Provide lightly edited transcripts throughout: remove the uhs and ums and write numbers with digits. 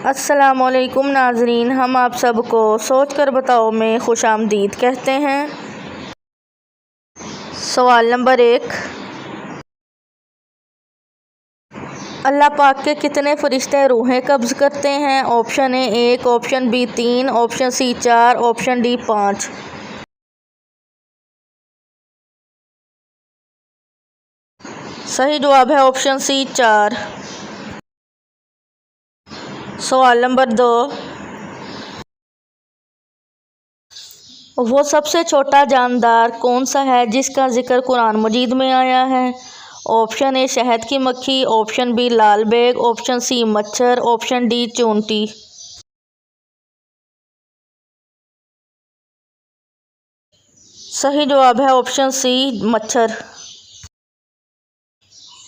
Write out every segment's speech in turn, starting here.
अस्सलामुअलैकुम नाज़रीन, हम आप सबको सोच कर बताओ में खुशामदीद कहते हैं। सवाल नंबर 1, अल्लाह पाक के कितने फरिश्ते रूहें कब्ज़ करते हैं? Option A 1, option B 3, option C 4, option D 5। सही जवाब है ऑप्शन सी 4। सवाल नंबर 2, वो सबसे छोटा जानदार कौन सा है जिसका जिक्र कुरान मजीद में आया है? ऑप्शन ए शहद की मक्खी, ऑप्शन बी लाल बेग, ऑप्शन सी मच्छर, ऑप्शन डी चूंटी। सही जवाब है ऑप्शन सी मच्छर।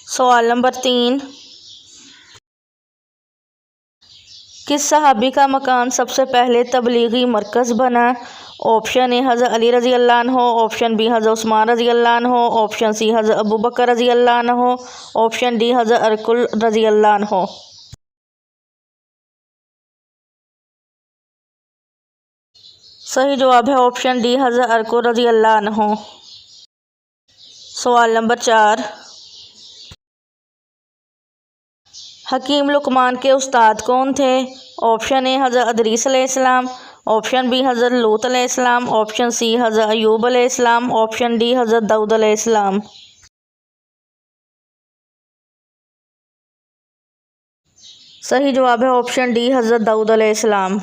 सवाल नंबर 3, किस सहाबी का मकान सबसे पहले तबलीगी मरकज़ बना? ऑप्शन ए हज़रत अली रज़ी अल्लाह अन्हु, ऑप्शन बी हज़रत उस्मान रज़ी अल्लाह अन्हु, ऑप्शन सी हज़रत अबू बकर रज़ी अल्लाह अन्हु, ऑप्शन डी हज़रत अरकुल रज़ी अल्लाह अन्हु। सही जवाब है ऑप्शन डी हज़रत अरकुल रज़ी अल्लाह अन्हु। सवाल नंबर 4, हकीम लुकमान के उस्ताद कौन थे? ऑप्शन ए हज़रत अदरीस अलैहिस्सलाम, ऑप्शन बी हज़रत लूत अलैहिस्सलाम, ऑप्शन सी हज़रत अयूब अलैहिस्सलाम, ऑप्शन डी हज़रत दाऊद अलैहिस्सलाम। सही जवाब है ऑप्शन डी हज़रत दाऊद अलैहिस्सलाम।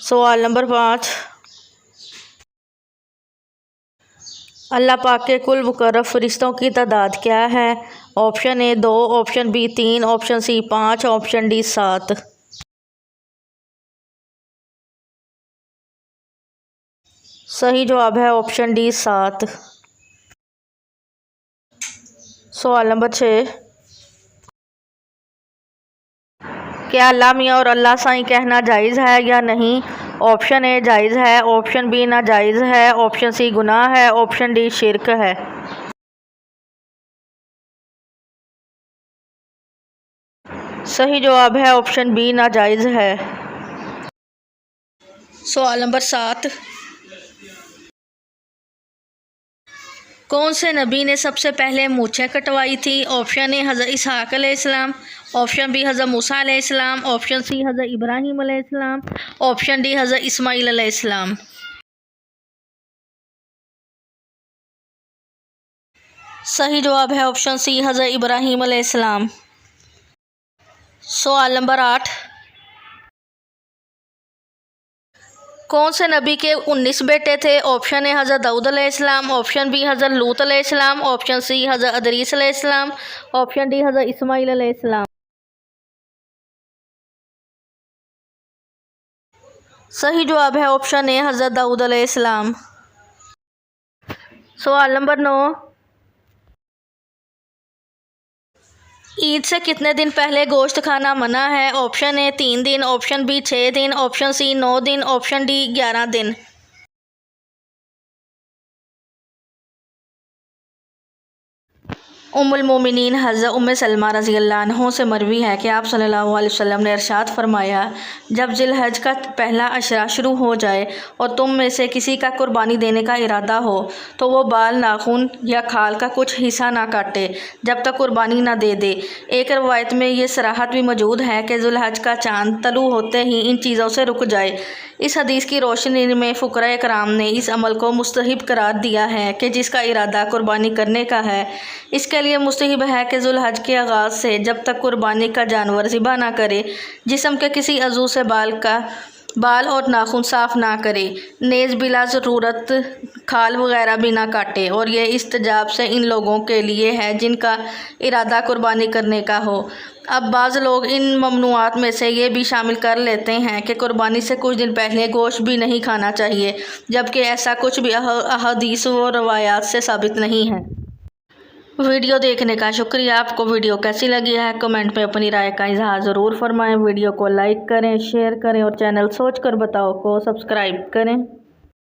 सवाल नंबर 5, अल्लाह पाक के कुल मुकर्रब फरिश्तों की तादाद क्या है? Option A 2, option B 3, option C 5, option D 7। सही जवाब है ऑप्शन डी 7। सवाल नंबर 6, क्या अल्लाह मियाँ और अल्लाह साईं कहना जायज़ है या नहीं? ऑप्शन ए जायज़ है, ऑप्शन बी नाजायज़ है, ऑप्शन सी गुनाह है, ऑप्शन डी शिरक है। सही जवाब है ऑप्शन बी नाजायज़ है। सवाल नंबर 7, कौन से नबी ने सबसे पहले मूछें कटवाई थी? ऑप्शन ए हज़रत इसहाक़ अलैहिस्सलाम, ऑप्शन बी हज़रत मूसा अलैहिस्सलाम, ऑप्शन सी हज़रत इब्राहीम अलैहिस्सलाम, ऑप्शन डी हज़रत इस्माईल अलैहिस्सलाम। सही जवाब है ऑप्शन सी हज़रत इब्राहीम अलैहिस्सलाम। सवाल नंबर 8, कौन से नबी के 19 बेटे थे? ऑप्शन ए हज़रत दाऊद अलैहिस्सलाम, ऑप्शन बी हज़रत लूत अलैहिस्सलाम, ऑप्शन सी हज़रत अदरीस अलैहिस्सलाम, ऑप्शन डी हज़रत इस्माईल अलैहिस्सलाम। सही जवाब है ऑप्शन ए हज़रत दाऊद अलैहिस्सलाम। सवाल नंबर 9, ईद से कितने दिन पहले गोश्त खाना मना है? ऑप्शन ए 3 दिन, ऑप्शन बी 6 दिन, ऑप्शन सी 9 दिन, ऑप्शन डी 11 दिन। उम्मुल मोमिनीन हज़रत उम्मे सलमा रज़ी अल्लाह अन्हा से मरवी है कि आप सल्लल्लाहु अलैहि वसल्लम ने इरशाद फरमाया, जब जिलहज का पहला अशरा शुरू हो जाए और तुम में से किसी का कुर्बानी देने का इरादा हो तो वो बाल, नाखून या खाल का कुछ हिस्सा ना काटे जब तक कुर्बानी ना दे दे। एक रवायत में ये सराहत भी मौजूद है कि जिलहज का चाँद तलू होते ही इन चीज़ों से रुक जाए। इस हदीस की रोशनी में फ़ुक़रा कराम ने इस अमल को मुस्तहिब करार दिया है कि जिसका इरादा कुर्बानी करने का है, इसके लिए मुस्तहिब है कि ज़ुल्हज के आगाज़ से जब तक कुर्बानी का जानवर ज़िबा ना करे, जिस्म के किसी अज़ू से बाल और नाखून साफ़ ना करे, नेज़ बिला ज़रूरत खाल वगैरह भी ना काटे। और ये इस्तिजाब से इन लोगों के लिए है जिनका इरादा कुर्बानी करने का हो। अब बाज़ लोग इन ममनुआत में से ये भी शामिल कर लेते हैं कि कुर्बानी से कुछ दिन पहले गोश्त भी नहीं खाना चाहिए, जबकि ऐसा कुछ भी अहदीस व रवायात से साबित नहीं है। वीडियो देखने का शुक्रिया। आपको वीडियो कैसी लगी है कमेंट में अपनी राय का इजहार ज़रूर फरमाएं। वीडियो को लाइक करें, शेयर करें और चैनल सोच कर बताओ को सब्सक्राइब करें।